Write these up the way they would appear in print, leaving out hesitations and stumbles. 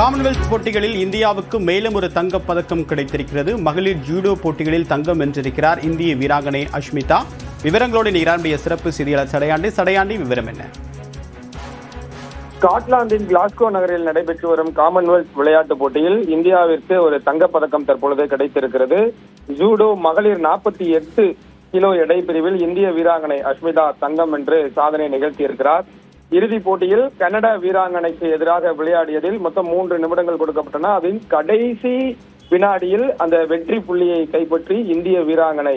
Commonwealth போட்டிகளில் இந்தியாவுக்கு மேலும் ஒரு தங்கப் பதக்கம் கிடைத்திருக்கிறது. மகளிர் ஜூடோ போட்டிகளில் தங்கம் வென்றிருக்கிறார் இந்திய வீராங்கனை அஷ்மிதா. விவரங்களோடு ஈரானுடைய சிறப்பு செய்தியாளர் சடையாண்டி விவரம் என்ன? ஸ்காட்லாந்தின் கிளாஸ்கோ நகரில் நடைபெற்று வரும் காமன்வெல்த் விளையாட்டுப் போட்டியில் இந்தியாவிற்கு ஒரு தங்கப்பதக்கம் தற்பொழுது கிடைத்திருக்கிறது. ஜூடோ மகளிர் 48 கிலோ எடை பிரிவில் இந்திய வீராங்கனை அஷ்மிதா தங்கம் வென்று சாதனை நிகழ்த்தியிருக்கிறார். இறுதிப் போட்டியில் கனடா வீராங்கனைக்கு எதிராக விளையாடியதில் மொத்தம் 3 நிமிடங்கள் கொடுக்கப்பட்டன. அதில் கடைசி வினாடியில் அந்த வெற்றி புள்ளியை கைப்பற்றி இந்திய வீராங்கனை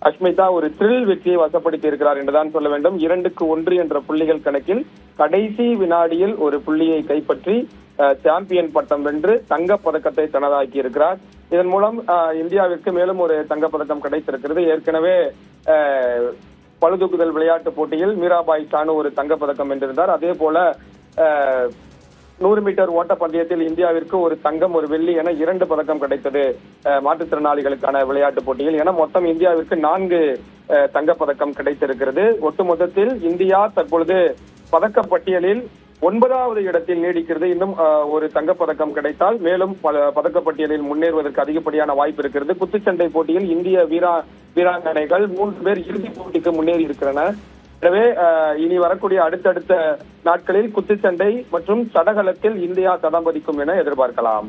அஷ்மிதா ஒரு த்ரில் வெற்றியை வசப்படுத்தி இருக்கிறார் என்றுதான் சொல்ல வேண்டும். 2-1 என்ற புள்ளிகள் கணக்கில் கடைசி வினாடியில் ஒரு புள்ளியை கைப்பற்றி சாம்பியன் பட்டம் வென்று தங்கப் பதக்கத்தை தனதாக்கி இருக்கிறார். இதன் மூலம் இந்தியாவிற்கு மேலும் ஒரு தங்கப்பதக்கம் கிடைத்திருக்கிறது. ஏற்கனவே பளுதூக்குதல் விளையாட்டு போட்டியில் மீராபாய் சானு ஒரு தங்கப்பதக்கம் வென்றிருந்தார். அதே போல 100 மீட்டர் ஓட்டப்பந்தயத்தில் இந்தியாவிற்கு ஒரு தங்கம் ஒரு வெள்ளி என 2 பதக்கம் கிடைத்தது மாற்றுத்திறனாளிகளுக்கான விளையாட்டு போட்டியில். என மொத்தம் இந்தியாவிற்கு 4 தங்கப்பதக்கம் கிடைத்திருக்கிறது. ஒட்டுமொத்தத்தில் இந்தியா தற்பொழுது பதக்கப்பட்டியலில் 9வது இடத்தில் நீடிக்கிறது. இன்னும் ஒரு தங்கப்பதக்கம் கிடைத்தால் மேலும் பதக்கப்பட்டியலில் முன்னேறுவதற்கு அதிகப்படியான வாய்ப்பு இருக்கிறது. குத்துச்சண்டை போட்டியில் இந்திய வீராங்கனைகள் 3 பேர் இறுதிப் போட்டிக்கு முன்னேறி இருக்கிறனர். எனவே இனி வரக்கூடிய அடுத்தடுத்த நாட்களில் குத்துச்சண்டை மற்றும் தடகளத்தில் இந்தியா தடம் பதிக்கும் என எதிர்பார்க்கலாம்.